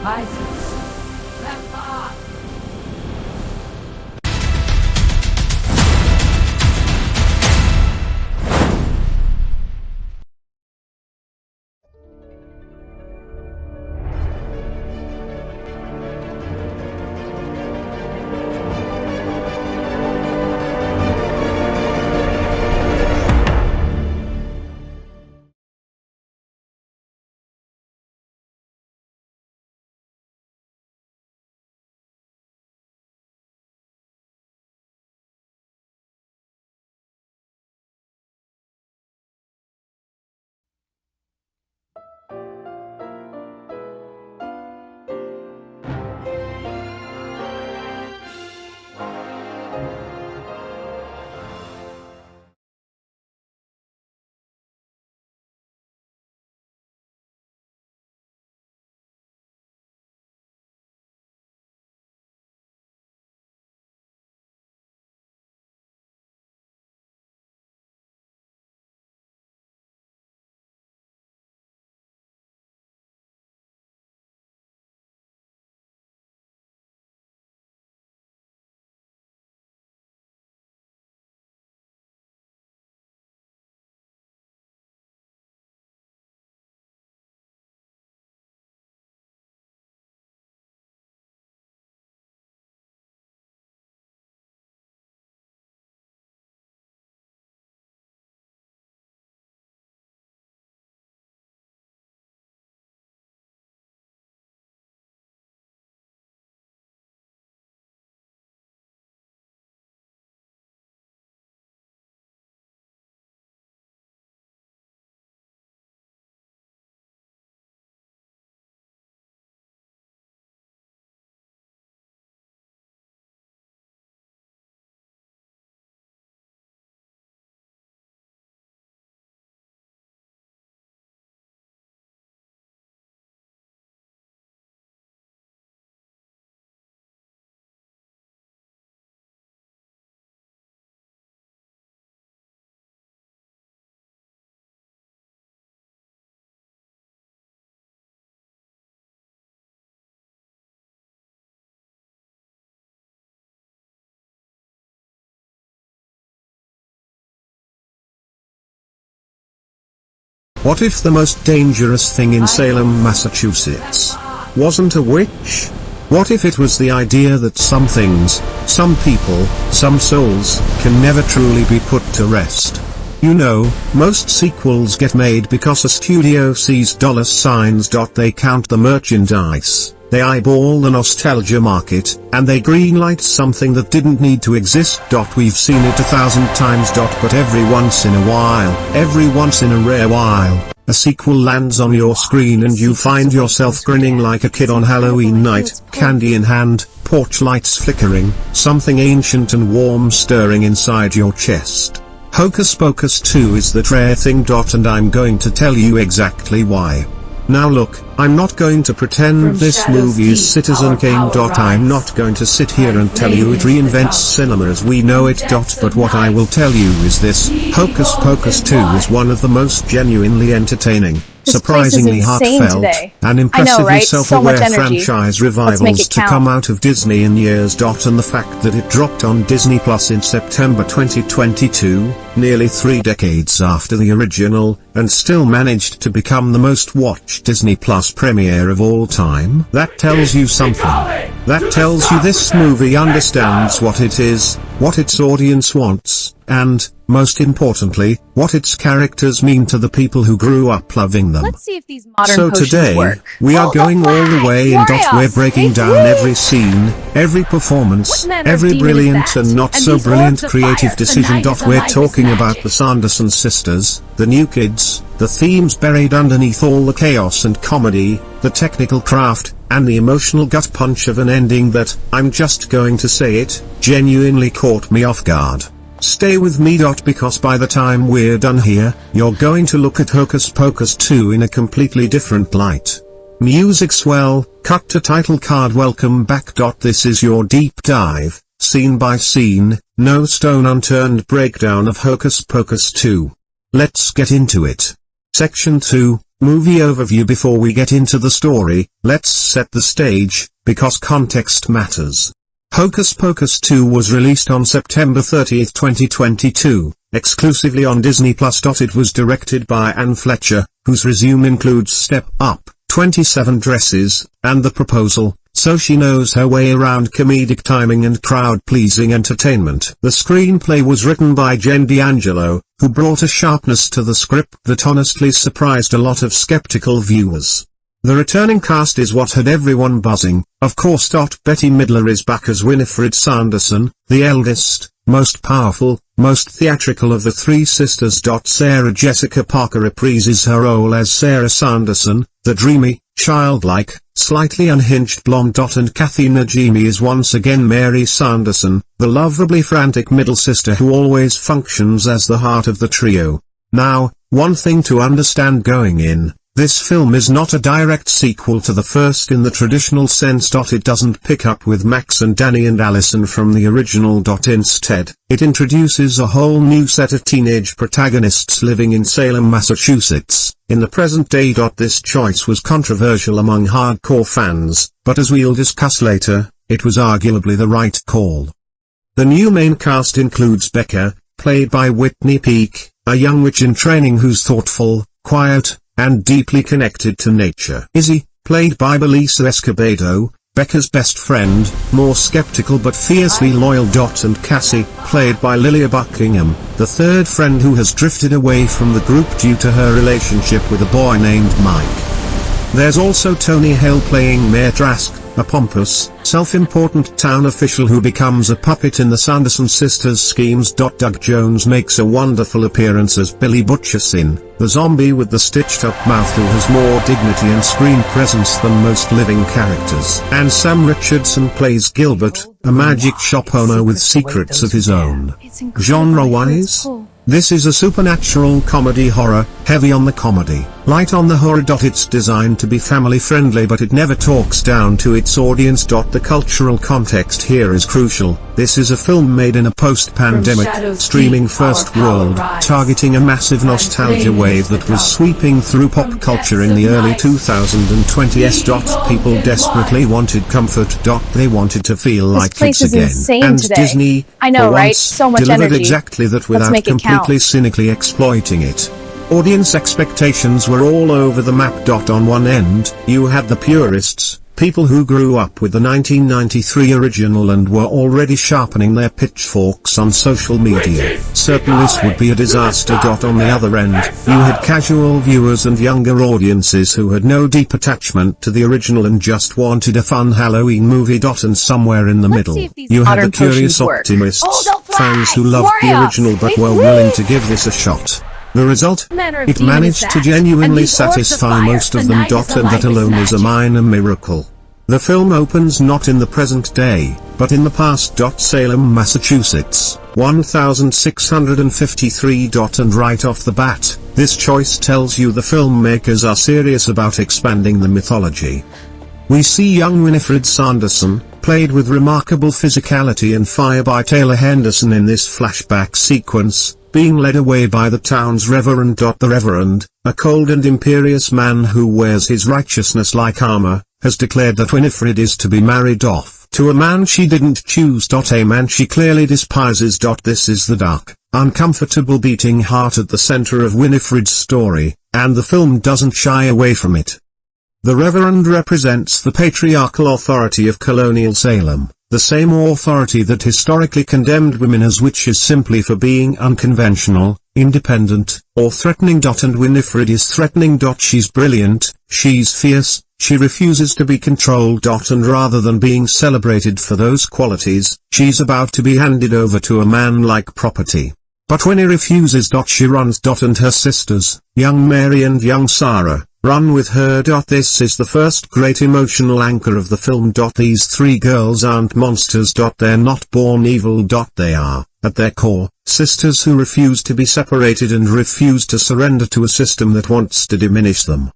reprises. What if the most dangerous thing in Salem, Massachusetts, wasn't a witch? What if it was the idea that some things, some people, some souls, can never truly be put to rest? You know, most sequels get made because a studio sees dollar signs. They count the merchandise, they eyeball the nostalgia market, and they greenlight something that didn't need to exist. We've seen it 1,000 times. But every once in a while, every once in a rare while, a sequel lands on your screen and you find yourself grinning like a kid on Halloween night, candy in hand, porch lights flickering, something ancient and warm stirring inside your chest. Hocus Pocus 2 is that rare thing. And I'm going to tell you exactly why. Now look, I'm not going to pretend this movie is Citizen Kane. I'm not going to sit here and tell you it reinvents cinema as we know it. But what I will tell you is this: Hocus Pocus 2 is one of the most genuinely entertaining, surprisingly heartfelt, and impressively self-aware franchise revivals to come out of Disney in years. And the fact that it dropped on Disney Plus in September 2022, nearly 3 decades after the original, and still managed to become the most watched Disney Plus premiere of all time, that tells you something. That tells you this movie understands what it is, what its audience wants, and, most importantly, what its characters mean to the people who grew up loving them. Let's see if these modern So potions today, work. we are going all the way in. We're breaking down every scene, every performance, every brilliant and not so brilliant creative decision. We're talking about the Sanderson Sisters, the New Kids, the themes buried underneath all the chaos and comedy, the technical craft, and the emotional gut punch of an ending that, I'm just going to say it, genuinely caught me off guard. Stay with me. Because by the time we're done here, you're going to look at Hocus Pocus 2 in a completely different light. Music swell, cut to title card. Welcome back. This is your deep dive, scene by scene, no stone unturned breakdown of Hocus Pocus 2. Let's get into it. Section 2, Movie overview. Before we get into the story, let's set the stage, because context matters. Hocus Pocus 2 was released on September 30, 2022, exclusively on Disney+. It was directed by Anne Fletcher, whose resume includes Step Up, 27 Dresses, and The Proposal, so she knows her way around comedic timing and crowd-pleasing entertainment. The screenplay was written by Jen D'Angelo, who brought a sharpness to the script that honestly surprised a lot of skeptical viewers. The returning cast is what had everyone buzzing. Of course. Bette Midler is back as Winifred Sanderson, the eldest, most powerful, most theatrical of the three sisters. Sarah Jessica Parker reprises her role as Sarah Sanderson, the dreamy, childlike, slightly unhinged blonde. And Kathy Najimy is once again Mary Sanderson, the lovably frantic middle sister who always functions as the heart of the trio. Now, one thing to understand going in: this film is not a direct sequel to the first in the traditional sense. It doesn't pick up with Max and Danny and Allison from the original. Instead, it introduces a whole new set of teenage protagonists living in Salem, Massachusetts, in the present day. This choice was controversial among hardcore fans, but as we'll discuss later, it was arguably the right call. The new main cast includes Becca, played by Whitney Peak, a young witch in training who's thoughtful, quiet, and deeply connected to nature. Izzy, played by Belissa Escobedo, Becca's best friend, more skeptical but fiercely loyal. And Cassie, played by Lilia Buckingham, the third friend who has drifted away from the group due to her relationship with a boy named Mike. There's also Tony Hale playing Mayor Trask, a pompous, self-important town official who becomes a puppet in the Sanderson Sisters' schemes. Doug Jones makes a wonderful appearance as Billy Butcherson, the zombie with the stitched-up mouth who has more dignity and screen presence than most living characters. And Sam Richardson plays Gilbert, a magic shop owner with secrets of his own. Genre-wise, this is a supernatural comedy horror, heavy on the comedy, light on the horror. It's designed to be family-friendly, but it never talks down to its audience. The cultural context here is crucial. This is a film made in a post-pandemic, streaming first world, targeting a massive nostalgia wave that was sweeping through pop culture in the early 2020s. People desperately wanted comfort. They wanted to feel like kids again. And today. Disney, I know, right? So much delivered energy. Exactly that without completely cynically exploiting it. Audience expectations were all over the map. On one end, you had the purists, people who grew up with the 1993 original and were already sharpening their pitchforks on social media, certain this would be a disaster. On the other end, you had casual viewers and younger audiences who had no deep attachment to the original and just wanted a fun Halloween movie. And somewhere in the middle, you had the curious optimists, fans who loved the original but were willing to give this a shot. The result? It managed to genuinely satisfy most of them. And that alone is a minor miracle. The film opens not in the present day, but in the past. Salem, Massachusetts, 1653. And right off the bat, this choice tells you the filmmakers are serious about expanding the mythology. We see young Winifred Sanderson, played with remarkable physicality and fire by Taylor Henderson in this flashback sequence, being led away by the town's reverend. The reverend, a cold and imperious man who wears his righteousness like armor, has declared that Winifred is to be married off to a man she didn't choose. A man she clearly despises. This is the dark, uncomfortable beating heart at the center of Winifred's story, and the film doesn't shy away from it. The reverend represents the patriarchal authority of colonial Salem, the same authority that historically condemned women as witches simply for being unconventional, independent, or threatening. And Winifred is threatening. She's brilliant, she's fierce, she refuses to be controlled. And rather than being celebrated for those qualities, she's about to be handed over to a man like property. But when he refuses. She runs. And her sisters, young Mary and young Sarah, run with her. This is the first great emotional anchor of the film. These three girls aren't monsters. They're not born evil. They are, at their core, sisters who refuse to be separated and refuse to surrender to a system that wants to diminish them.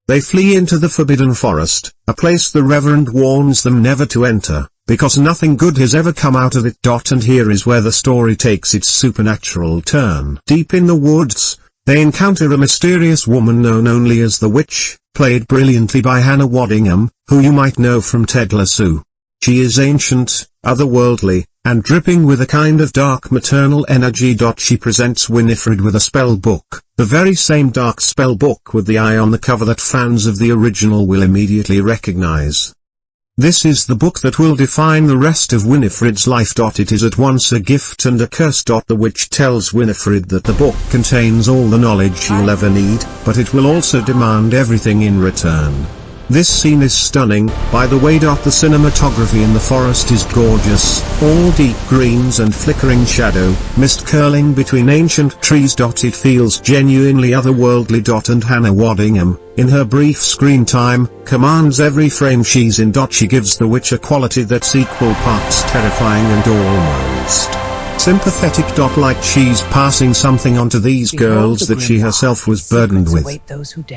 They flee into the Forbidden Forest, a place the Reverend warns them never to enter, because nothing good has ever come out of it. And here is where the story takes its supernatural turn. Deep in the woods, They encounter a mysterious woman known only as the Witch, played brilliantly by Hannah Waddingham, who you might know from Ted Lasso. She is ancient, otherworldly, and dripping with a kind of dark maternal energy. She presents Winifred with a spell book, the very same dark spell book with the eye on the cover that fans of the original will immediately recognize. This is the book that will define the rest of Winifred's life. It is at once a gift and a curse. The witch tells Winifred that the book contains all the knowledge she'll ever need, but it will also demand everything in return. This scene is stunning, by the way. The cinematography in the forest is gorgeous, all deep greens and flickering shadow, mist curling between ancient trees. It feels genuinely otherworldly. And Hannah Waddingham, in her brief screen time, commands every frame she's in. She gives the witch a quality that's equal parts terrifying and almost sympathetic. Like she's passing something on to these girls that she herself was burdened with.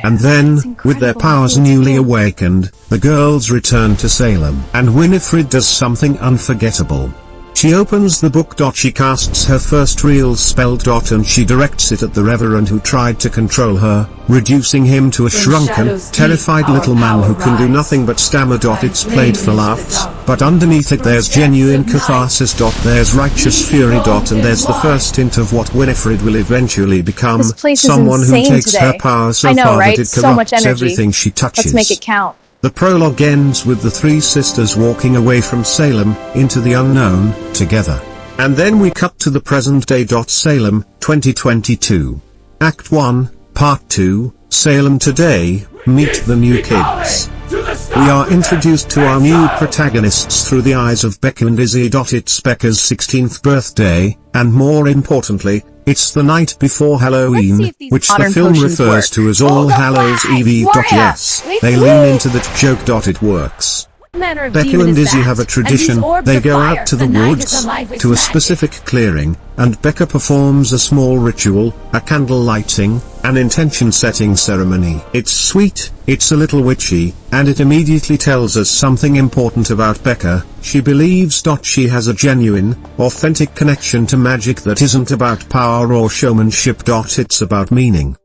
And then, with their powers newly awakened, the girls return to Salem. And Winifred does something unforgettable. She opens the book. She casts her first real spell. And she directs it at the Reverend who tried to control her, reducing him to a shrunken, terrified little man who can do nothing but stammer. It's played for laughs, but underneath it there's genuine catharsis. There's righteous fury. And there's the first hint of what Winifred will eventually become, someone who takes today. her power so far that it corrupts everything she touches. Let's make it count. The prologue ends with the three sisters walking away from Salem, into the unknown, together. And then we cut to the present day. Salem, 2022. Act 1, Part 2, Salem Today, Meet the New Kids. We are introduced to our new protagonists through the eyes of Becca and Izzy. It's Becca's 16th birthday, and more importantly, it's the night before Halloween, which the film refers to as All Hallows Eve. Yes, they lean into that joke. It works. Becca and Izzy have a tradition. They go out to the woods, to a specific clearing, and Becca performs a small ritual, a candle lighting, an intention setting ceremony. It's sweet, it's a little witchy, and it immediately tells us something important about Becca. She believes she has a genuine, authentic connection to magic that isn't about power or showmanship. It's about meaning.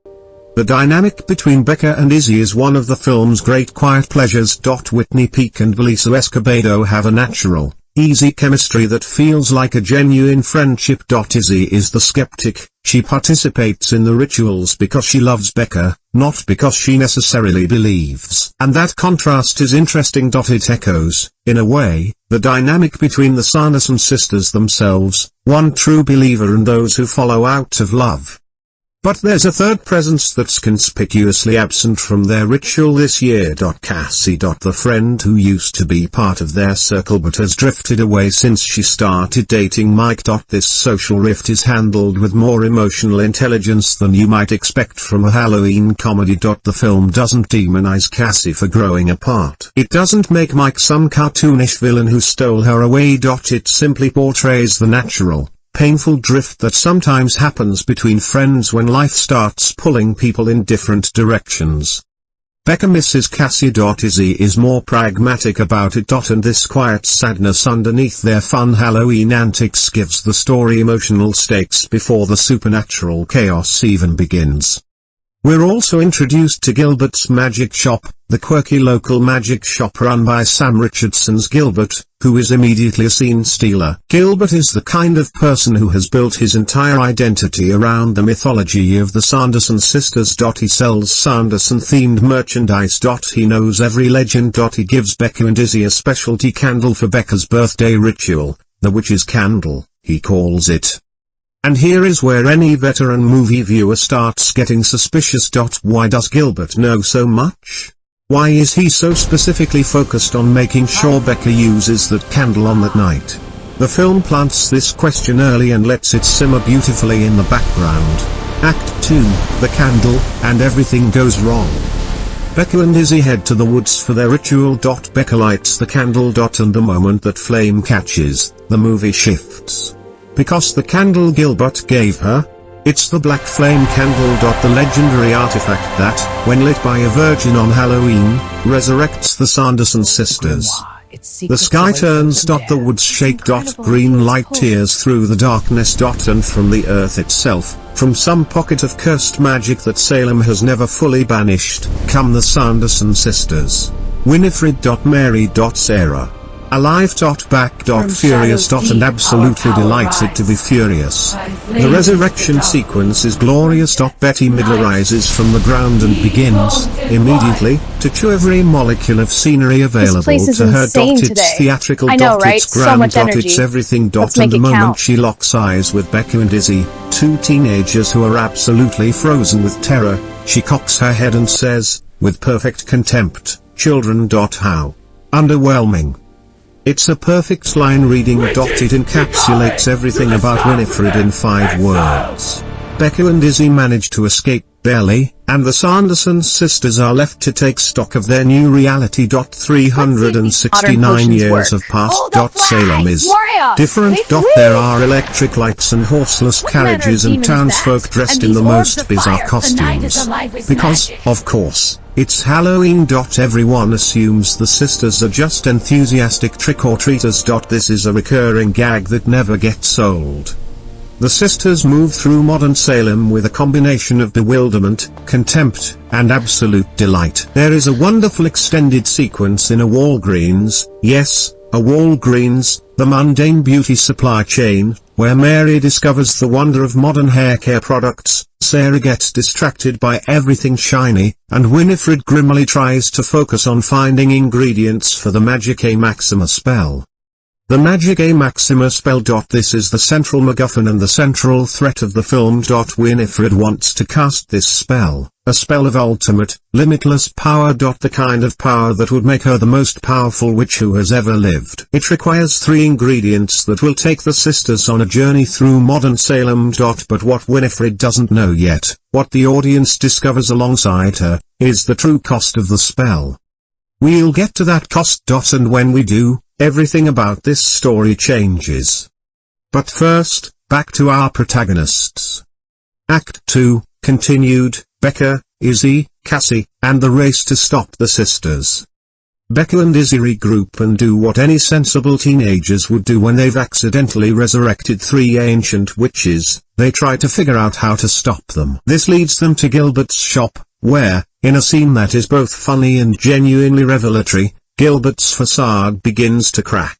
The dynamic between Becca and Izzy is one of the film's great quiet pleasures. Whitney Peak and Belissa Escobedo have a natural, easy chemistry that feels like a genuine friendship. Izzy is the skeptic. She participates in the rituals because she loves Becca, not because she necessarily believes. And that contrast is interesting. It echoes, in a way, the dynamic between the Sanderson sisters themselves, one true believer and those who follow out of love. But there's a third presence that's conspicuously absent from their ritual this year. Cassie, the friend who used to be part of their circle but has drifted away since she started dating Mike. This social rift is handled with more emotional intelligence than you might expect from a Halloween comedy. The film doesn't demonize Cassie for growing apart. It doesn't make Mike some cartoonish villain who stole her away. It simply portrays the natural, painful drift that sometimes happens between friends when life starts pulling people in different directions. Becca misses Cassie. Izzy is more pragmatic about it. And this quiet sadness underneath their fun Halloween antics gives the story emotional stakes before the supernatural chaos even begins. We're also introduced to Gilbert's Magic Shop, the quirky local magic shop run by Sam Richardson's Gilbert, who is immediately a scene stealer. Gilbert is the kind of person who has built his entire identity around the mythology of the Sanderson Sisters. He sells Sanderson-themed merchandise. He knows every legend. He gives Becca and Izzy a specialty candle for Becca's birthday ritual, the witch's candle, he calls it. And here is where any veteran movie viewer starts getting suspicious. Why does Gilbert know so much? Why is he so specifically focused on making sure Becca uses that candle on that night? The film plants this question early and lets it simmer beautifully in the background. Act 2, the candle, and everything goes wrong. Becca and Izzy head to the woods for their ritual. Becca lights the candle. And the moment that flame catches, the movie shifts. Because the candle Gilbert gave her, it's the black flame candle. The legendary artifact that, when lit by a virgin on Halloween, resurrects the Sanderson sisters. The sky turns. The woods shake. Green light tears through the darkness. And from the earth itself, from some pocket of cursed magic that Salem has never fully banished, come the Sanderson sisters. Winifred. Mary. Sarah. Alive. Back. Furious. And absolutely delighted to be furious. The resurrection sequence is glorious. Bette Midler rises from the ground and begins, immediately, to chew every molecule of scenery available to her. It's theatrical. It's grand. It's everything. And the moment she locks eyes with Becca and Izzy, two teenagers who are absolutely frozen with terror, she cocks her head and says, with perfect contempt, "Children. How underwhelming." It's a perfect line reading. It encapsulates everything about Winifred in 5 words. Becca and Izzy manage to escape, barely, and the Sanderson sisters are left to take stock of their new reality. 369 years have passed. Salem is different. There are electric lights and horseless carriages and townsfolk dressed in the most bizarre costumes. Because, of course, it's Halloween. Everyone assumes the sisters are just enthusiastic trick-or-treaters. This is a recurring gag that never gets old. The sisters move through modern Salem with a combination of bewilderment, contempt, and absolute delight. There is a wonderful extended sequence in a Walgreens, yes, a Walgreens, the mundane beauty supply chain, where Mary discovers the wonder of modern hair care products, Sarah gets distracted by everything shiny, and Winifred grimly tries to focus on finding ingredients for the Magic A Maxima spell. The Magic A Maxima spell. This is the central MacGuffin and the central threat of the film. Winifred wants to cast this spell, a spell of ultimate, limitless power. The kind of power that would make her the most powerful witch who has ever lived. It requires 3 ingredients that will take the sisters on a journey through modern Salem. But what Winifred doesn't know yet, what the audience discovers alongside her, is the true cost of the spell. We'll get to that cost. And when we do, everything about this story changes. But first, back to our protagonists. Act 2, continued, Becca, Izzy, Cassie, and the race to stop the sisters. Becca and Izzy regroup and do what any sensible teenagers would do when they've accidentally resurrected 3 ancient witches. They try to figure out how to stop them. This leads them to Gilbert's shop, where, in a scene that is both funny and genuinely revelatory, Gilbert's facade begins to crack.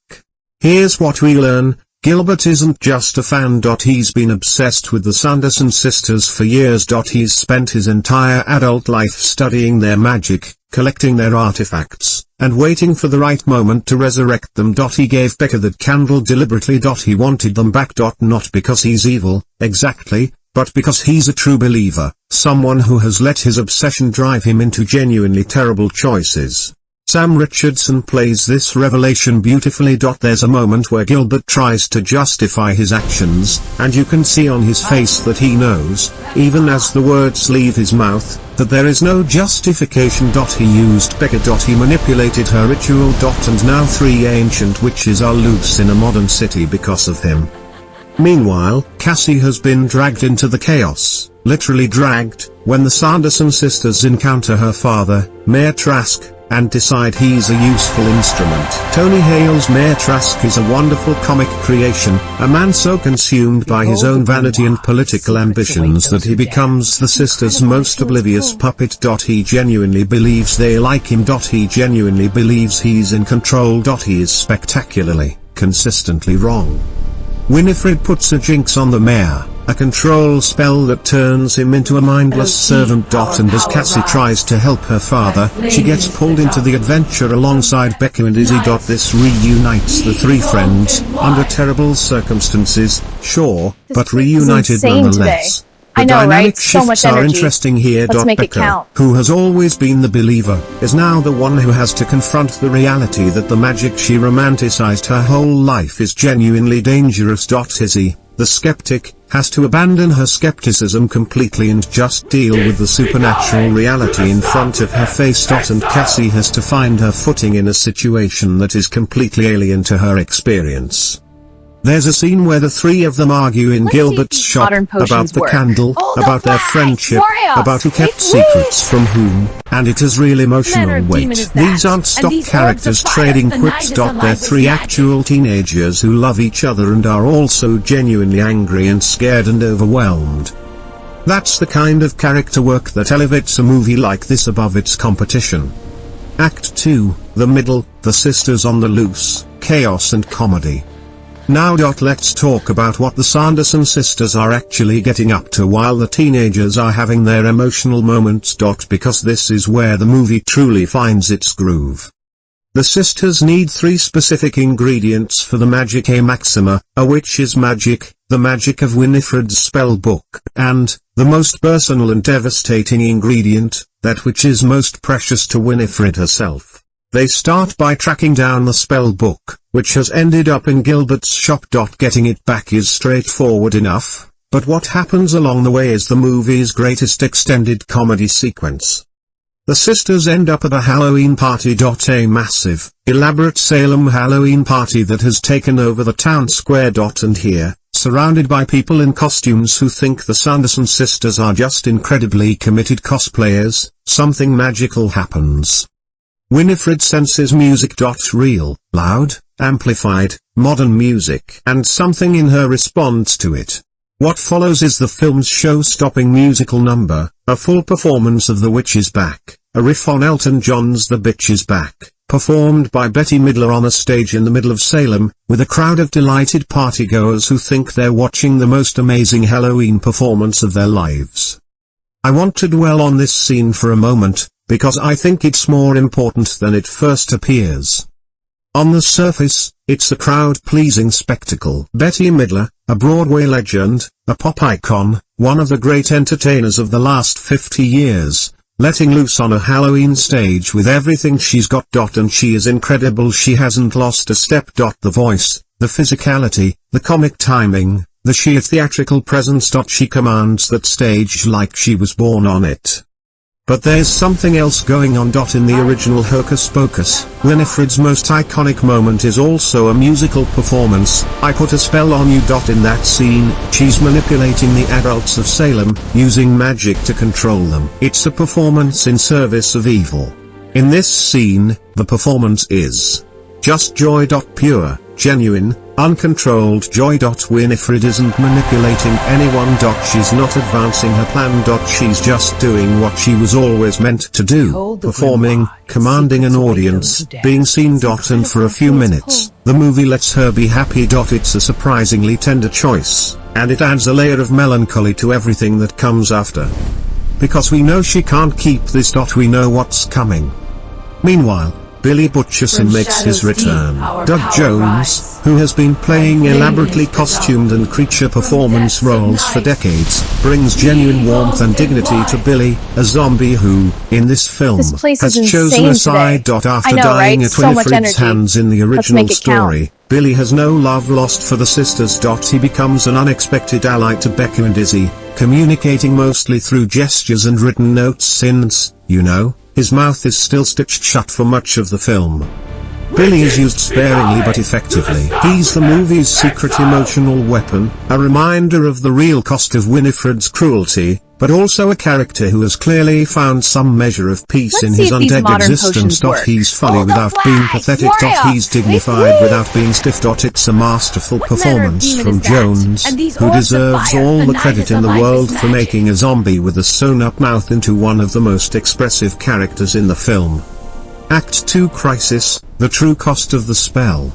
Here's what we learn: Gilbert isn't just a fan. He's been obsessed with the Sanderson sisters for years. He's spent his entire adult life studying their magic, collecting their artifacts, and waiting for the right moment to resurrect them. He gave Becca that candle deliberately. He wanted them back. Not because he's evil, exactly, but because he's a true believer, someone who has let his obsession drive him into genuinely terrible choices. Sam Richardson plays this revelation beautifully. There's a moment where Gilbert tries to justify his actions, and you can see on his face that he knows, even as the words leave his mouth, that there is no justification. He used Becca. He manipulated her ritual. And now 3 ancient witches are loose in a modern city because of him. Meanwhile, Cassie has been dragged into the chaos, literally dragged, when the Sanderson sisters encounter her father, Mayor Trask, and decide he's a useful instrument. Tony Hale's Mayor Trask is a wonderful comic creation, a man so consumed by his own vanity and political ambitions that he becomes the sisters' most oblivious puppet. He genuinely believes they like him. He genuinely believes he's in control. He is spectacularly, consistently wrong. Winifred puts a jinx on the mayor, a control spell that turns him into a mindless servant. And as Cassie tries to help her father, she gets pulled into the adventure alongside Becca and Izzy. This reunites the 3 friends, under terrible circumstances, sure, but reunited nonetheless. The dynamic shifts are interesting here. Becca, who has always been the believer, is now the one who has to confront the reality that the magic she romanticized her whole life is genuinely dangerous. Izzy, the skeptic, has to abandon her skepticism completely and just deal with the supernatural reality in front of her face. And Cassie has to find her footing in a situation that is completely alien to her experience. There's a scene where the three of them argue in Gilbert's shop about the candle, about their friendship, about who kept secrets from whom, and it has real emotional weight. These aren't stock characters trading quips. They're three actual teenagers who love each other and are also genuinely angry and scared and overwhelmed. That's the kind of character work that elevates a movie like this above its competition. Act 2, the middle, the sisters on the loose, chaos and comedy. Now let's talk about what the Sanderson sisters are actually getting up to while the teenagers are having their emotional moments. Because this is where the movie truly finds its groove. The sisters need three specific ingredients for the magic maxima: a witch's magic, the magic of Winifred's spell book, and, the most personal and devastating ingredient, that which is most precious to Winifred herself. They start by tracking down the spell book, which has ended up in Gilbert's shop. Getting it back is straightforward enough, but what happens along the way is the movie's greatest extended comedy sequence. The sisters end up at a Halloween party. A massive, elaborate Salem Halloween party that has taken over the town square. And here, surrounded by people in costumes who think the Sanderson sisters are just incredibly committed cosplayers, something magical happens. Winifred senses music. Real, loud, amplified, modern music, and something in her responds to it. What follows is the film's show-stopping musical number, a full performance of The Witch is Back, a riff on Elton John's The Bitch is Back, performed by Bette Midler on a stage in the middle of Salem, with a crowd of delighted partygoers who think they're watching the most amazing Halloween performance of their lives. I want to dwell on this scene for a moment, because I think it's more important than it first appears. On the surface, it's a crowd-pleasing spectacle. Bette Midler, a Broadway legend, a pop icon, one of the great entertainers of the last 50 years, letting loose on a Halloween stage with everything she's got. And she is incredible. She hasn't lost a step. The voice, the physicality, the comic timing, the sheer theatrical presence. She commands that stage like she was born on it. But there's something else going on. In the original Hocus Pocus, Winifred's most iconic moment is also a musical performance. I put a spell on you. In that scene, she's manipulating the adults of Salem, using magic to control them. It's a performance in service of evil. In this scene, the performance is just joy. Pure, genuine, uncontrolled joy. Winifred isn't manipulating anyone. She's not advancing her plan. She's just doing what she was always meant to do, performing, commanding an audience, being seen. And for a few minutes, the movie lets her be happy. It's a surprisingly tender choice, and it adds a layer of melancholy to everything that comes after. Because we know she can't keep this. We know what's coming. Meanwhile, Billy Butcherson makes his return. Doug Jones, who has been playing elaborately costumed and creature performance roles for decades, brings genuine warmth and dignity to Billy, a zombie who, in this film, has chosen a side. After dying at Winifred's hands in the original story, Billy has no love lost for the sisters. He becomes an unexpected ally to Becca and Izzy, communicating mostly through gestures and written notes since, his mouth is still stitched shut for much of the film. Billy is used sparingly but effectively. He's the movie's secret emotional weapon, a reminder of the real cost of Winifred's cruelty, but also a character who has clearly found some measure of peace in his undead existence. He's funny without being pathetic. He's dignified without being stiff. It's a masterful performance from Jones, who deserves all the credit in the world for making a zombie with a sewn-up mouth into one of the most expressive characters in the film. Act 2 Crisis, the true cost of the spell.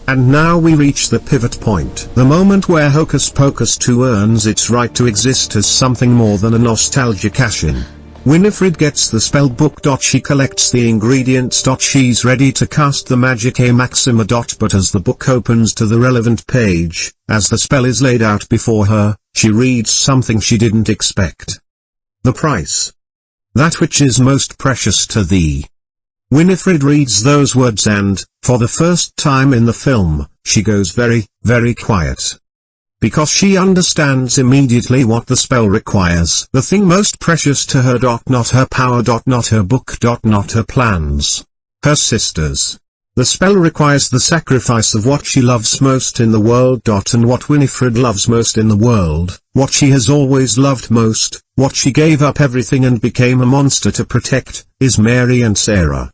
And now we reach the pivot point, the moment where Hocus Pocus 2 earns its right to exist as something more than a nostalgia cash-in. Winifred gets the spell book. She collects the ingredients. She's ready to cast the magic maxima. But as the book opens to the relevant page, as the spell is laid out before her, she reads something she didn't expect. The price. That which is most precious to thee. Winifred reads those words and, for the first time in the film, she goes very, very quiet. Because she understands immediately what the spell requires. The thing most precious to her. Not her power. Not her book. Not her plans. Her sisters. The spell requires the sacrifice of what she loves most in the world. And what Winifred loves most in the world, what she has always loved most, what she gave up everything and became a monster to protect, is Mary and Sarah.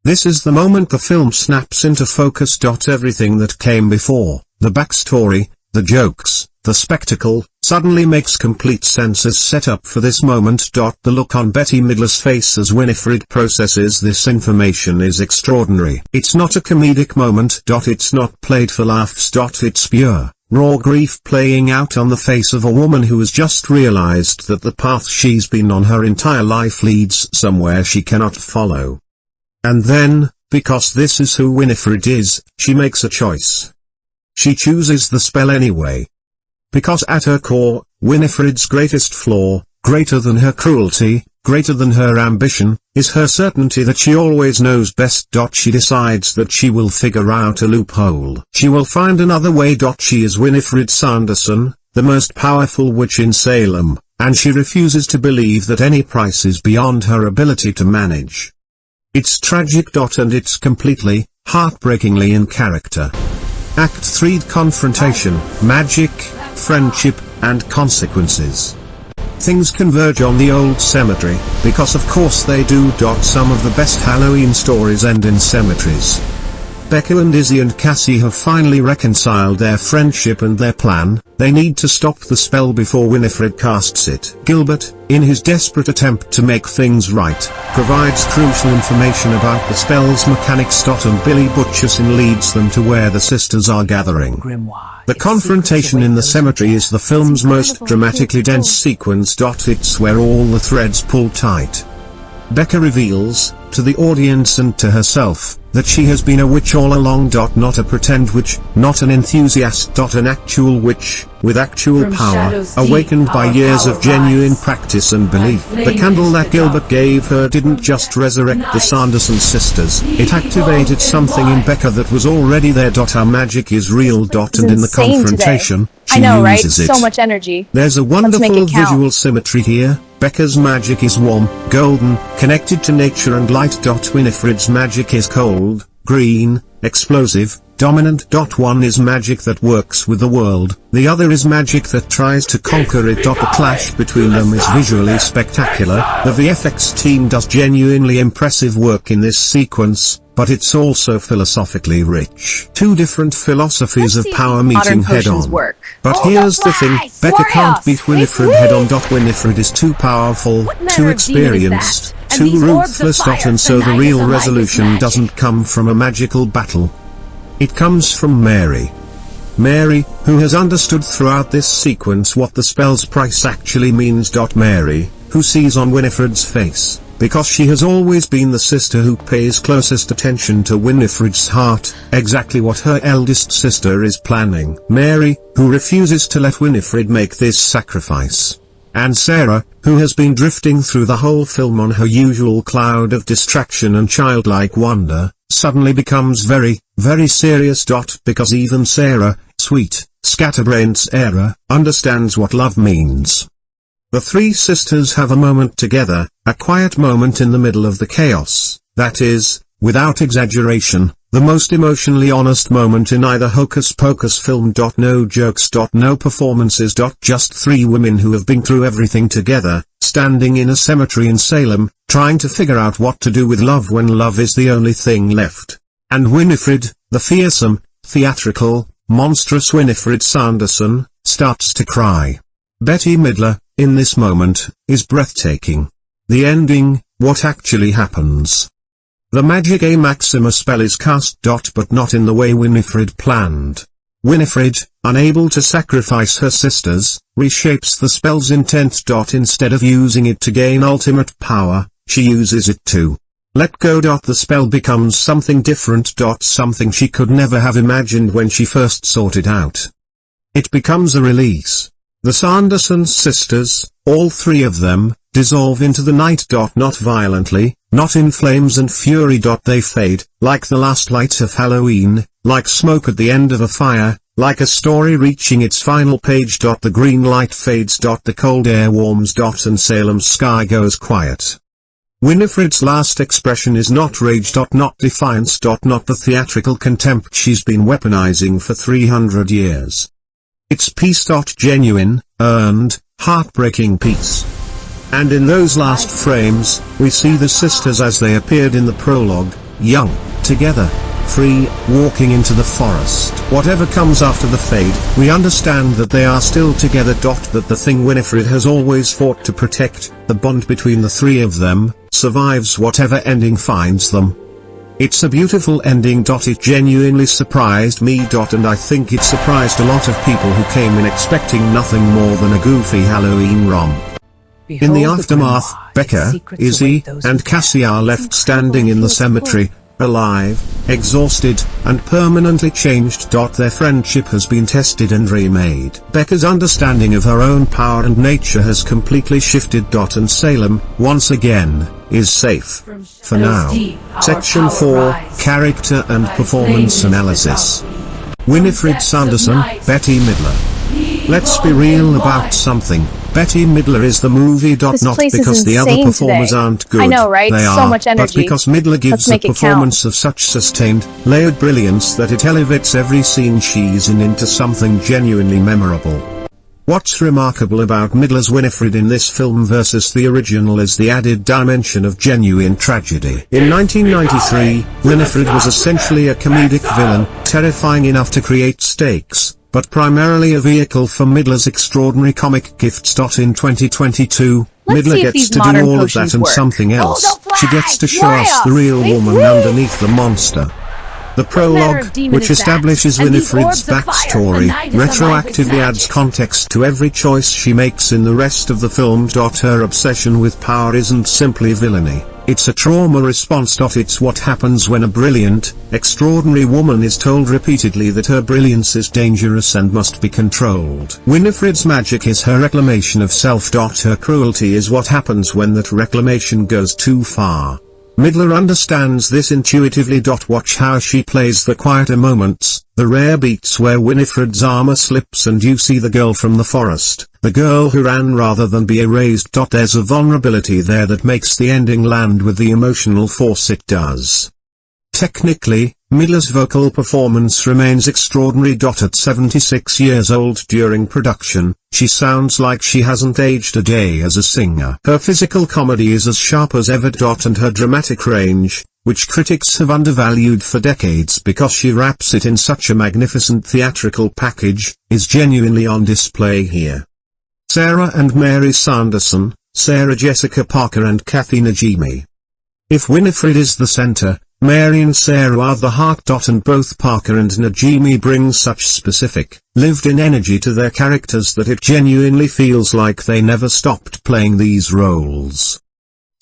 This is the moment the film snaps into focus. Everything that came before, the backstory, the jokes, the spectacle, suddenly makes complete sense as set up for this moment. The look on Bette Midler's face as Winifred processes this information is extraordinary. It's not a comedic moment. It's not played for laughs. It's pure, raw grief playing out on the face of a woman who has just realized that the path she's been on her entire life leads somewhere she cannot follow. And then, because this is who Winifred is, she makes a choice. She chooses the spell anyway. Because at her core, Winifred's greatest flaw, greater than her cruelty, greater than her ambition, is her certainty that she always knows best. She decides that she will figure out a loophole. She will find another way. She is Winifred Sanderson, the most powerful witch in Salem, and she refuses to believe that any price is beyond her ability to manage. It's tragic. And it's completely, heartbreakingly in character. Act 3: Confrontation, Magic, Friendship, and Consequences. Things converge on the old cemetery, because of course they do. Some of the best Halloween stories end in cemeteries. Becca and Izzy and Cassie have finally reconciled their friendship and their plan. They need to stop the spell before Winifred casts it. Gilbert, in his desperate attempt to make things right, provides crucial information about the spell's mechanics. And Billy Butcherson leads them to where the sisters are gathering. The confrontation in the cemetery is the film's most dramatically dense sequence. It's where all the threads pull tight. Becca reveals, to the audience and to herself, that she has been a witch all along. Not a pretend witch, not an enthusiast. An actual witch, with actual power, awakened by years of genuine practice and belief. The candle that Gilbert gave her didn't just resurrect the Sanderson sisters, it activated something in Becca that was already there. Our magic is real. And in the confrontation, she uses it. So much energy. There's a wonderful visual symmetry here. Becca's magic is warm, golden, connected to nature and light. Winifred's magic is cold, green, explosive, dominant. One is magic that works with the world, the other is magic that tries to conquer it. The clash between them is visually spectacular. The VFX team does genuinely impressive work in this sequence, but it's also philosophically rich. Two different philosophies of power meeting head-on. But here's the thing, Becca can't beat Winifred head-on. Winifred is too powerful, too experienced, too ruthless. And so the real resolution doesn't come from a magical battle. It comes from Mary. Mary, who has understood throughout this sequence what the spell's price actually means. Mary, who sees on Winifred's face, because she has always been the sister who pays closest attention to Winifred's heart, exactly what her eldest sister is planning. Mary, who refuses to let Winifred make this sacrifice. And Sarah, who has been drifting through the whole film on her usual cloud of distraction and childlike wonder, suddenly becomes very, very serious. Because even Sarah, sweet, scatterbrained Sarah, understands what love means. The three sisters have a moment together, a quiet moment in the middle of the chaos, that is, without exaggeration, the most emotionally honest moment in either Hocus Pocus film. No jokes. No performances. Just three women who have been through everything together, standing in a cemetery in Salem, trying to figure out what to do with love when love is the only thing left. And Winifred, the fearsome, theatrical, monstrous Winifred Sanderson, starts to cry. Bette Midler, in this moment, is breathtaking. The ending, what actually happens. The Magica Maxima spell is cast. But not in the way Winifred planned. Winifred, unable to sacrifice her sisters, reshapes the spell's intent. Instead of using it to gain ultimate power, she uses it to let go. The spell becomes something different. Something she could never have imagined when she first sought it out. It becomes a release. The Sanderson sisters, all three of them, dissolve into the night. Not violently, not in flames and fury. They fade, like the last light of Halloween, like smoke at the end of a fire, like a story reaching its final page. The green light fades. The cold air warms. And Salem's sky goes quiet. Winifred's last expression is not rage. Not defiance. Not the theatrical contempt she's been weaponizing for 300 years. It's peace. Genuine, earned, heartbreaking peace. And in those last frames, we see the sisters as they appeared in the prologue, young, together, free, walking into the forest. Whatever comes after the fade, we understand that they are still together. That the thing Winifred has always fought to protect, the bond between the three of them, survives whatever ending finds them. It's a beautiful ending. It genuinely surprised me. And I think it surprised a lot of people who came in expecting nothing more than a goofy Halloween romp. In the aftermath, Becca, Izzy, and Cassie are left standing in the cemetery, alive, exhausted, and permanently changed. Their friendship has been tested and remade. Becca's understanding of her own power and nature has completely shifted. And Salem, once again, is safe. For now. Section 4, Character and Performance Analysis. Winifred Sanderson, Bette Midler. Let's be real about something. Bette Midler is the movie. Not because the other performers aren't good. I know, right? They so are, much energy. but because Midler gives a performance of such sustained, layered brilliance that it elevates every scene she's in into something genuinely memorable. What's remarkable about Midler's Winifred in this film versus the original is the added dimension of genuine tragedy. In 1993, Winifred was essentially a comedic villain, terrifying enough to create stakes, but primarily a vehicle for Midler's extraordinary comic gifts. In 2022, Midler gets to do all of that and something else. She gets to show us the real woman underneath the monster. The prologue, which establishes Winifred's backstory, retroactively adds context to every choice she makes in the rest of the film. Her obsession with power isn't simply villainy, it's a trauma response. It's what happens when a brilliant, extraordinary woman is told repeatedly that her brilliance is dangerous and must be controlled. Winifred's magic is her reclamation of self. Her cruelty is what happens when that reclamation goes too far. Midler understands this intuitively. Watch how she plays the quieter moments, the rare beats where Winifred's armor slips and you see the girl from the forest, the girl who ran rather than be erased. There's a vulnerability there that makes the ending land with the emotional force it does. Technically, Midler's vocal performance remains extraordinary. At 76 years old during production, she sounds like she hasn't aged a day as a singer. Her physical comedy is as sharp as ever. And her dramatic range, which critics have undervalued for decades because she wraps it in such a magnificent theatrical package, is genuinely on display here. Sarah and Mary Sanderson, Sarah Jessica Parker and Kathy Najimy. If Winifred is the center, Mary and Sarah are the heart. And both Parker and Najimy bring such specific, lived-in energy to their characters that it genuinely feels like they never stopped playing these roles.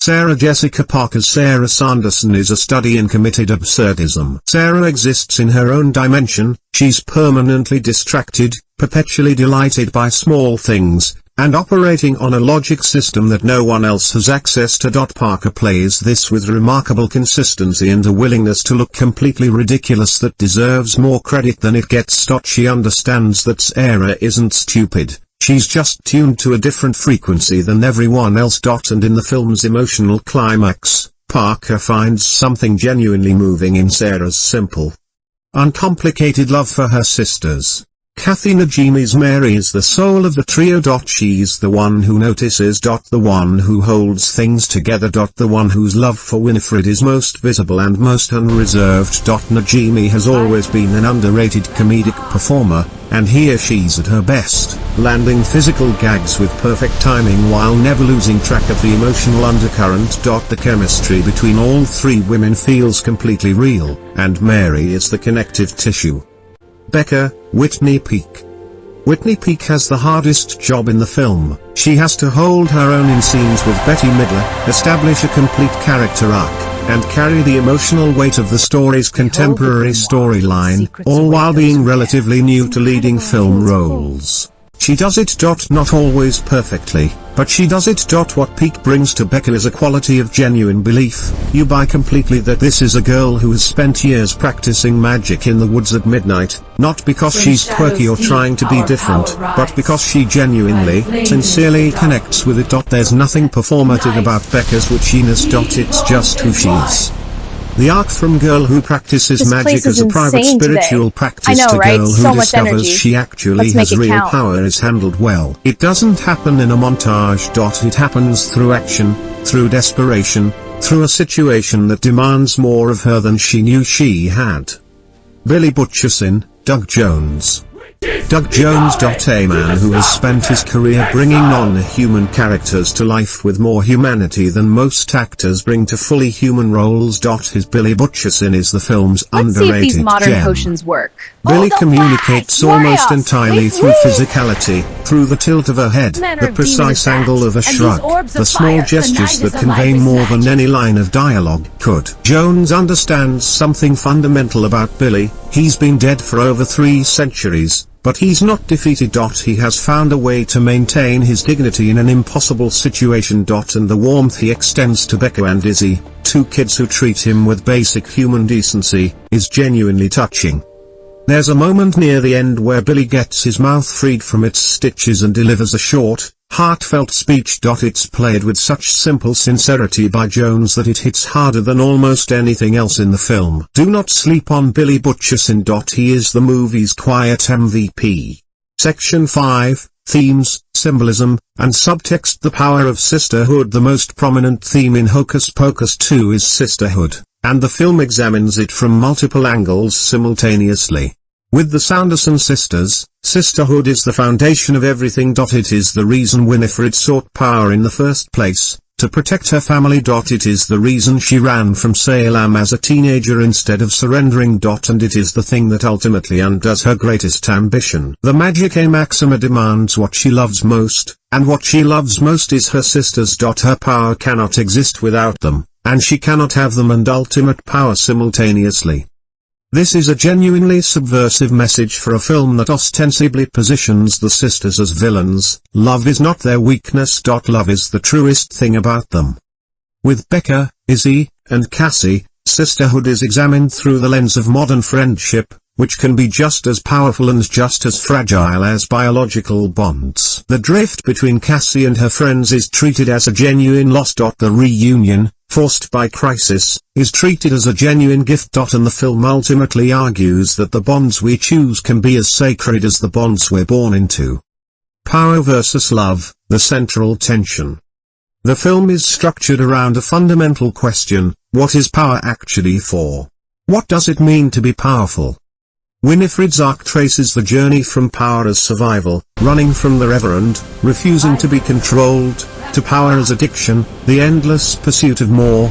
Sarah Jessica Parker's Sarah Sanderson is a study in committed absurdism. Sarah exists in her own dimension, she's permanently distracted, perpetually delighted by small things, and operating on a logic system that no one else has access to. Parker plays this with remarkable consistency and a willingness to look completely ridiculous that deserves more credit than it gets. She understands that Sarah isn't stupid, she's just tuned to a different frequency than everyone else. And in the film's emotional climax, Parker finds something genuinely moving in Sarah's simple, uncomplicated love for her sisters. Kathy Najimy's Mary is the soul of the trio. She's the one who notices. The one who holds things together. The one whose love for Winifred is most visible and most unreserved. Najimy has always been an underrated comedic performer, and here she's at her best, landing physical gags with perfect timing while never losing track of the emotional undercurrent. The chemistry between all three women feels completely real, and Mary is the connective tissue. Becca, Whitney Peak. Whitney Peak has the hardest job in the film. She has to hold her own in scenes with Bette Midler, establish a complete character arc, and carry the emotional weight of the story's contemporary storyline, all while being relatively new to leading film roles. She does it. Not always perfectly, but she does it. What Peak brings to Becca is a quality of genuine belief. You buy completely that this is a girl who has spent years practicing magic in the woods at midnight, not because she's quirky or trying to be different, but because she genuinely, sincerely connects with it. There's nothing performative about Becca's witchiness. It's just who she is. The arc from girl who practices magic as a private spiritual practice to girl who discovers she actually has real power is handled well. It doesn't happen in a montage. It happens through action, through desperation, through a situation that demands more of her than she knew she had. Billy Butcherson, Doug Jones. Doug Jones. A man who has spent his career bringing non-human characters to life with more humanity than most actors bring to fully human roles. His Billy Butcherson is the film's underrated see if these modern gem. potions work. Billy communicates almost entirely through physicality, through the tilt of her head, the precise angle of a shrug, the small gestures that convey more than any line of dialogue could. Jones understands something fundamental about Billy. He's been dead for over 3 centuries, but he's not defeated. He has found a way to maintain his dignity in an impossible situation. And the warmth he extends to Becca and Izzy, 2 kids who treat him with basic human decency, is genuinely touching. There's a moment near the end where Billy gets his mouth freed from its stitches and delivers a short, heartfelt speech. It's played with such simple sincerity by Jones that it hits harder than almost anything else in the film. Do not sleep on Billy Butcherson. He is the movie's quiet MVP. Section 5, Themes, Symbolism, and Subtext. The power of sisterhood. The most prominent theme in Hocus Pocus 2 is sisterhood, and the film examines it from multiple angles simultaneously. With the Sanderson sisters, sisterhood is the foundation of everything. It is the reason Winifred sought power in the first place, to protect her family. It is the reason she ran from Salem as a teenager instead of surrendering. And it is the thing that ultimately undoes her greatest ambition. The Magic Maxima demands what she loves most, and what she loves most is her sisters. Her power cannot exist without them, and she cannot have them and ultimate power simultaneously. This is a genuinely subversive message for a film that ostensibly positions the sisters as villains. Love is not their weakness. Love is the truest thing about them. With Becca, Izzy, and Cassie, sisterhood is examined through the lens of modern friendship, which can be just as powerful and just as fragile as biological bonds. The drift between Cassie and her friends is treated as a genuine loss. The reunion, forced by crisis, is treated as a genuine gift. And the film ultimately argues that the bonds we choose can be as sacred as the bonds we're born into. Power versus love, the central tension. The film is structured around a fundamental question: what is power actually for? What does it mean to be powerful? Winifred's arc traces the journey from power as survival, running from the Reverend, refusing to be controlled, to power as addiction, the endless pursuit of more,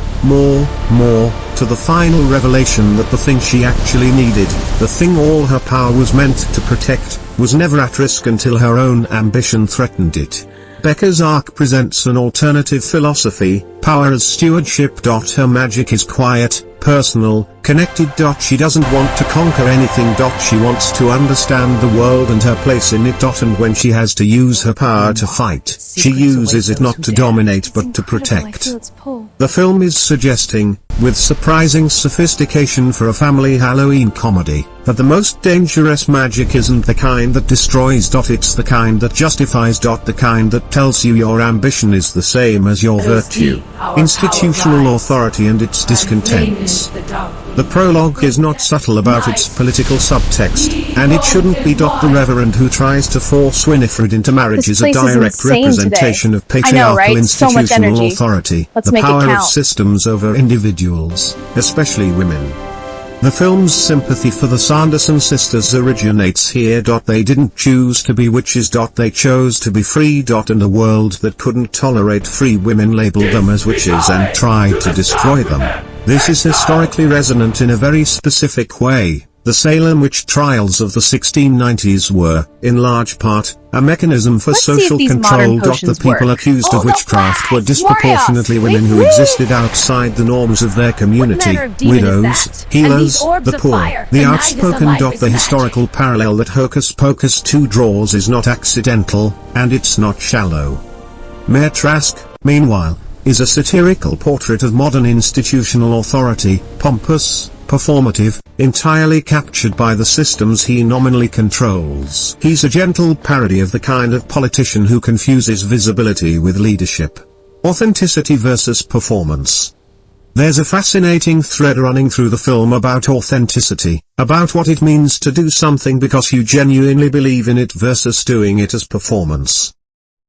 to the final revelation that the thing she actually needed, the thing all her power was meant to protect, was never at risk until her own ambition threatened it. Becca's arc presents an alternative philosophy: power as stewardship. Her magic is quiet, personal, connected. She doesn't want to conquer anything. She wants to understand the world and her place in it. And when she has to use her power to fight, she uses it not to dominate but to protect. The film is suggesting, with surprising sophistication for a family Halloween comedy, that the most dangerous magic isn't the kind that destroys. It's the kind that justifies. The kind that tells you your ambition is the same as your virtue, institutional authority and its discontents. The prologue is not subtle about its political subtext, and it shouldn't be. The Reverend who tries to force Winifred into marriage is a direct representation of patriarchal institutional authority, the power of systems over individuals, especially women. The film's sympathy for the Sanderson sisters originates here. They didn't choose to be witches. They chose to be free. And a world that couldn't tolerate free women labeled them as witches and tried to destroy them. This is historically resonant in a very specific way. The Salem witch trials of the 1690s were, in large part, A mechanism for social control. The people accused of witchcraft were disproportionately women who existed outside the norms of their community: widows, healers, the poor, the outspoken. The historical parallel that Hocus Pocus 2 draws is not accidental, and it's not shallow. Mayor Trask, meanwhile, is a satirical portrait of modern institutional authority, pompous, performative, entirely captured by the systems he nominally controls. He's a gentle parody of the kind of politician who confuses visibility with leadership. Authenticity versus performance. There's a fascinating thread running through the film about authenticity, about what it means to do something because you genuinely believe in it versus doing it as performance.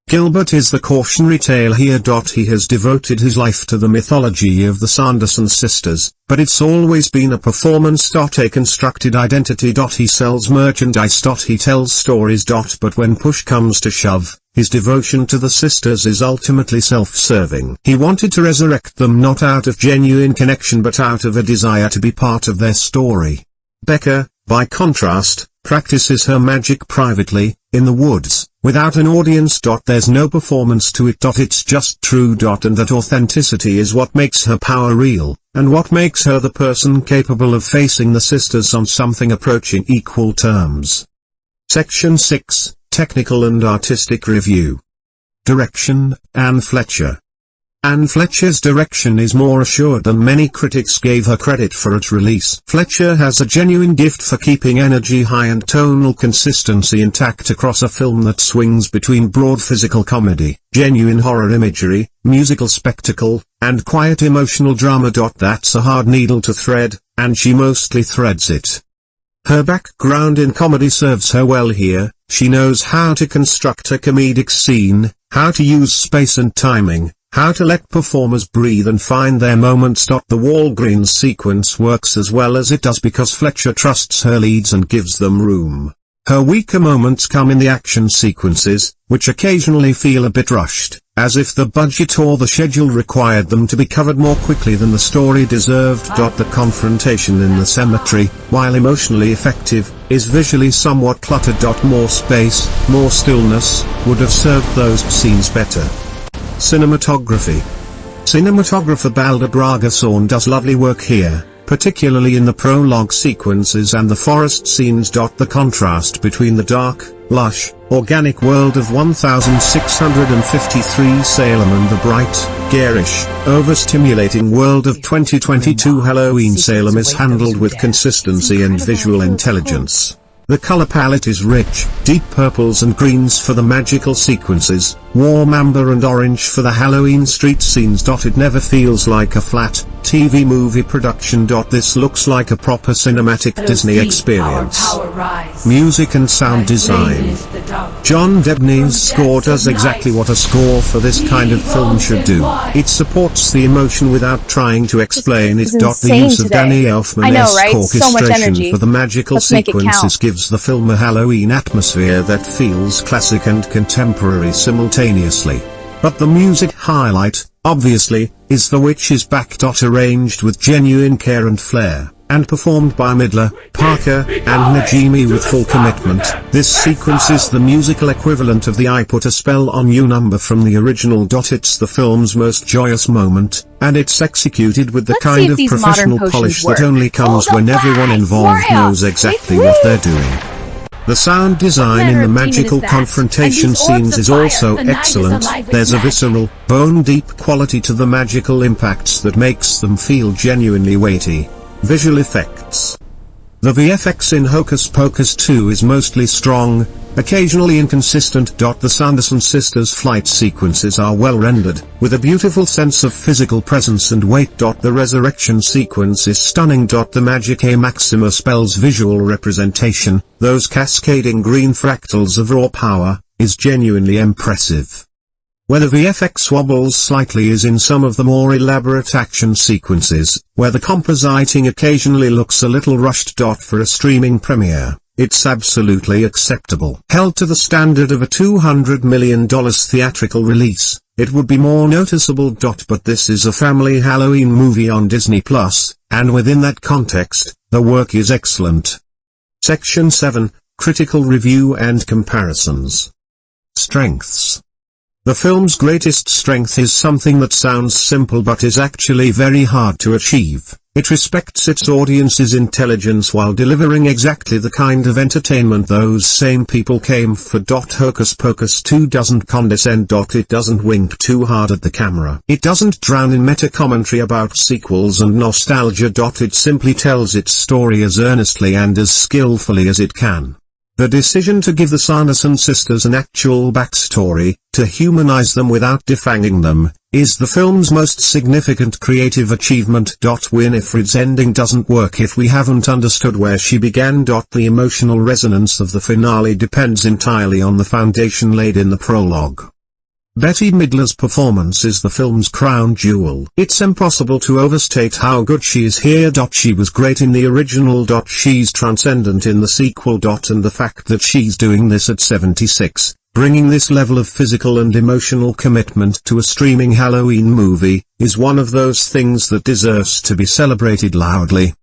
Gilbert is the cautionary tale here. He has devoted his life to the mythology of the Sanderson sisters, but it's always been a performance. A constructed identity. He sells merchandise. He tells stories. But when push comes to shove, his devotion to the sisters is ultimately self-serving. He wanted to resurrect them not out of genuine connection but out of a desire to be part of their story. Becca, by contrast, practices her magic privately, in the woods, without an audience. There's no performance to it. It's just true. And that authenticity is what makes her power real, and what makes her the person capable of facing the sisters on something approaching equal terms. Section 6, Technical and Artistic Review. Direction, Anne Fletcher. Anne Fletcher's direction is more assured than many critics gave her credit for at release. Fletcher has a genuine gift for keeping energy high and tonal consistency intact across a film that swings between broad physical comedy, genuine horror imagery, musical spectacle, and quiet emotional drama. That's a hard needle to thread, and she mostly threads it. Her background in comedy serves her well here. She knows how to construct a comedic scene, how to use space and timing, how to let performers breathe and find their moments. The Walgreens sequence works as well as it does because Fletcher trusts her leads and gives them room. Her weaker moments come in the action sequences, which occasionally feel a bit rushed, as if the budget or the schedule required them to be covered more quickly than the story deserved. The confrontation in the cemetery, while emotionally effective, is visually somewhat cluttered. More space, more stillness, would have served those scenes better. Cinematography. Cinematographer Balder Bragason does lovely work here, particularly in the prologue sequences and the forest scenes. The contrast between the dark, lush, organic world of 1653 Salem and the bright, garish, overstimulating world of 2022 Halloween Salem is handled with consistency and visual intelligence. The color palette is rich, deep purples and greens for the magical sequences, warm amber and orange for the Halloween street scenes. It never feels like a flat, TV movie production. This looks like a proper cinematic Disney experience. Music and sound design. John Debney's score does exactly what a score for this kind of film should do. It supports the emotion without trying to explain it. The use of Danny Elfman-esque orchestration for the magical sequences gives the film a Halloween atmosphere that feels classic and contemporary simultaneously. But the music highlight, obviously, is The Witch is Back. Arranged with genuine care and flair, and performed by Midler, Parker, and Najimy with full commitment. This sequence is the musical equivalent of the I Put a Spell on You number from the original. It's the film's most joyous moment, and it's executed with the kind of professional polish that only comes when everyone involved knows exactly what they're doing. The sound design in the magical confrontation scenes is also excellent. There's a visceral, bone-deep quality to the magical impacts that makes them feel genuinely weighty. Visual effects. The VFX in Hocus Pocus 2 is mostly strong, occasionally inconsistent. The Sanderson sisters' flight sequences are well rendered, with a beautiful sense of physical presence and weight. The resurrection sequence is stunning. The Magicae Maxima spell's visual representation, those cascading green fractals of raw power, is genuinely impressive. Where the VFX wobbles slightly is in some of the more elaborate action sequences, where the compositing occasionally looks a little rushed. For a streaming premiere, it's absolutely acceptable. Held to the standard of a $200 million theatrical release, it would be more noticeable. But this is a family Halloween movie on Disney+, and within that context, the work is excellent. Section 7, Critical Review and Comparisons. strengths. The film's greatest strength is something that sounds simple but is actually very hard to achieve. It respects its audience's intelligence while delivering exactly the kind of entertainment those same people came for. Hocus Pocus 2 doesn't condescend. It doesn't wink too hard at the camera. It doesn't drown in meta-commentary about sequels and nostalgia. It simply tells its story as earnestly and as skillfully as it can. The decision to give the Sanderson sisters an actual backstory, to humanize them without defanging them, is the film's most significant creative achievement. Winifred's ending doesn't work if we haven't understood where she began. The emotional resonance of the finale depends entirely on the foundation laid in the prologue. Bette Midler's performance is the film's crown jewel. It's impossible to overstate how good she is here. She was great in the original. She's transcendent in the sequel. And the fact that she's doing this at 76, bringing this level of physical and emotional commitment to a streaming Halloween movie, is one of those things that deserves to be celebrated loudly.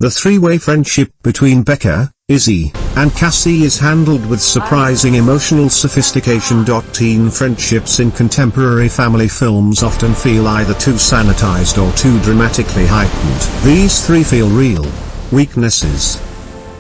The three-way friendship between Becca, Izzy, and Cassie is handled with surprising emotional sophistication. Teen friendships in contemporary family films often feel either too sanitized or too dramatically heightened. These three feel real. Weaknesses.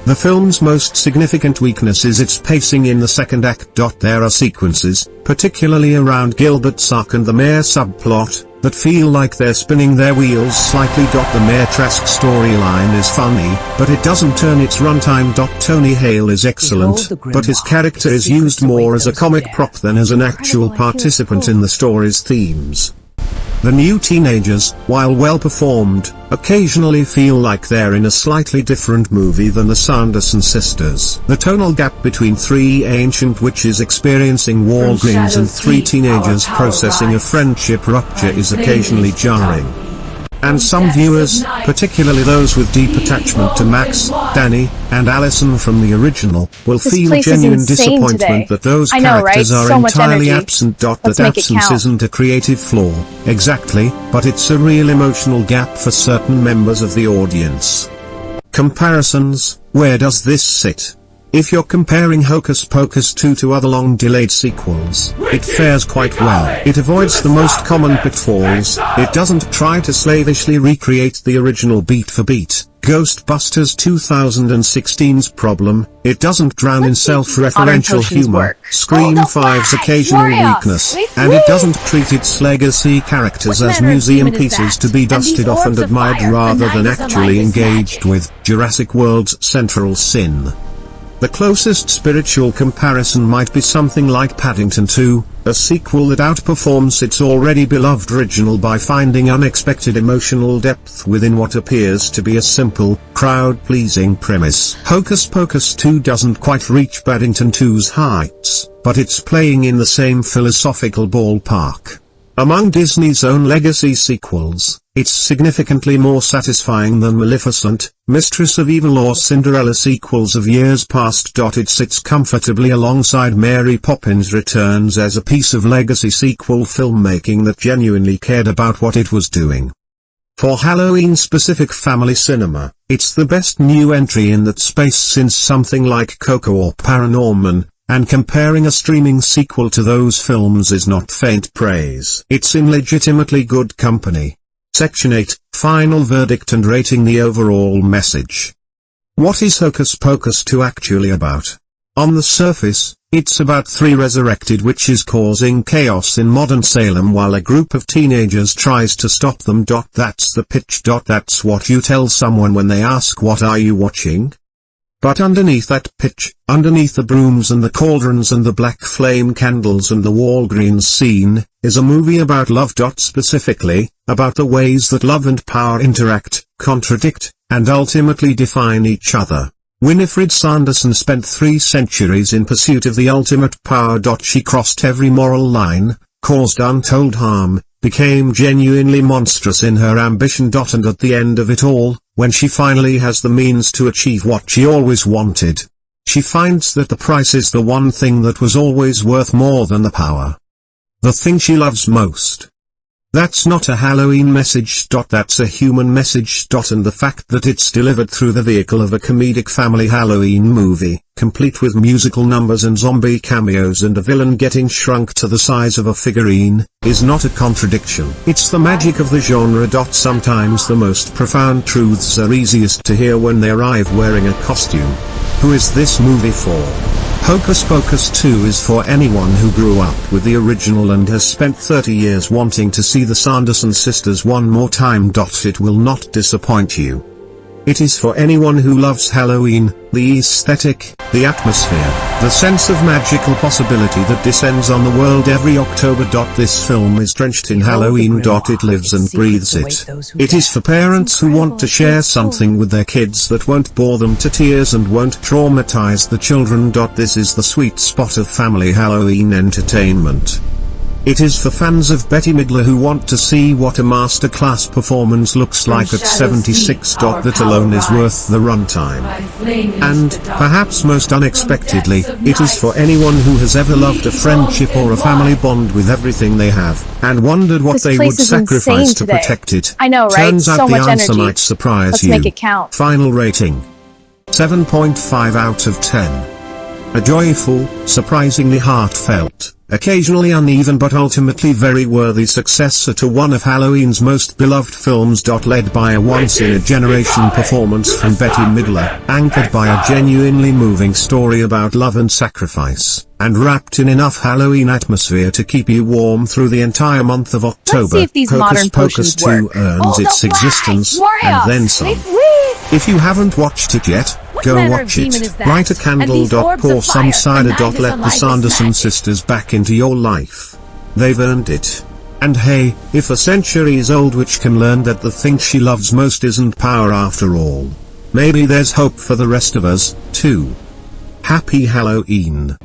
The film's most significant weakness is its pacing in the second act. There are sequences, particularly around Gilbert's arc and the mayor subplot, that feel like they're spinning their wheels slightly. The Mayor Trask storyline is funny, but it doesn't turn its runtime. Tony Hale is excellent, but his character is used more as a comic prop than as an actual participant in the story's themes. The new teenagers, while well performed, occasionally feel like they're in a slightly different movie than the Sanderson sisters. The tonal gap between three ancient witches experiencing Walgreens and three teenagers processing a friendship rupture is occasionally jarring. And some viewers, particularly those with deep attachment to Max, Danny, and Allison from the original, will feel genuine disappointment that those characters are entirely absent. That absence isn't a creative flaw, exactly, but it's a real emotional gap for certain members of the audience. Comparisons. Where does this sit? If you're comparing Hocus Pocus 2 to other long-delayed sequels, it fares quite well. It avoids the most common pitfalls. It doesn't try to slavishly recreate the original beat for beat, Ghostbusters 2016's problem. It doesn't drown in self-referential humor, Scream 5's occasional weakness, and it doesn't treat its legacy characters as museum pieces to be dusted off and admired rather than actually engaged with. Jurassic World's central sin. The closest spiritual comparison might be something like Paddington 2, a sequel that outperforms its already beloved original by finding unexpected emotional depth within what appears to be a simple, crowd-pleasing premise. Hocus Pocus 2 doesn't quite reach Paddington 2's heights, but it's playing in the same philosophical ballpark. Among Disney's own legacy sequels, it's significantly more satisfying than Maleficent, Mistress of Evil or Cinderella sequels of years past. It sits comfortably alongside Mary Poppins Returns as a piece of legacy sequel filmmaking that genuinely cared about what it was doing. For Halloween-specific family cinema, it's the best new entry in that space since something like Coco or Paranorman, and comparing a streaming sequel to those films is not faint praise. It's in legitimately good company. Section 8, Final Verdict and Rating. The overall message. What is Hocus Pocus 2 actually about? On the surface, it's about three resurrected witches causing chaos in modern Salem while a group of teenagers tries to stop them. That's the pitch. That's what you tell someone when they ask what are you watching? But underneath that pitch, underneath the brooms and the cauldrons and the black flame candles and the Walgreens scene, is a movie about love. Specifically, about the ways that love and power interact, contradict, and ultimately define each other. Winifred Sanderson spent 3 centuries in pursuit of the ultimate power. She crossed every moral line, caused untold harm, became genuinely monstrous in her ambition. And at the end of it all, when she finally has the means to achieve what she always wanted, she finds that the price is the one thing that was always worth more than the power. The thing she loves most. That's not a Halloween message. That's a human message. And the fact that it's delivered through the vehicle of a comedic family Halloween movie, complete with musical numbers and zombie cameos and a villain getting shrunk to the size of a figurine, is not a contradiction. It's the magic of the genre. Sometimes the most profound truths are easiest to hear when they arrive wearing a costume. Who is this movie for? Hocus Pocus 2 is for anyone who grew up with the original and has spent 30 years wanting to see the Sanderson Sisters one more time. It will not disappoint you. It is for anyone who loves Halloween, the aesthetic, the atmosphere, the sense of magical possibility that descends on the world every October. This film is drenched in Halloween. It lives and breathes it. It is for parents who want to share something with their kids that won't bore them to tears and won't traumatize the children. This is the sweet spot of family Halloween entertainment. It is for fans of Bette Midler who want to see what a masterclass performance looks like at 76. That alone is worth the runtime. And, perhaps most unexpectedly, it is for anyone who has ever loved a friendship or a family bond with everything they have, and wondered what they would sacrifice to protect it. I know, right? Turns out so the much answer energy. might surprise Let's you. make it count. Final rating: 7.5 out of 10. A joyful, surprisingly heartfelt, occasionally uneven but ultimately very worthy successor to one of Halloween's most beloved films. Led by a once-in-a-generation performance from Bette Midler, anchored by a genuinely moving story about love and sacrifice, and wrapped in enough Halloween atmosphere to keep you warm through the entire month of October. Let's see if these Hocus modern Pocus potions 2 work. earns its existence, and then some. If you haven't watched it yet, go watch it. Light a candle. Pour some cider. Let the Sanderson sisters back into your life. They've earned it. And hey, if a centuries-old witch can learn that the thing she loves most isn't power after all, maybe there's hope for the rest of us, too. Happy Halloween.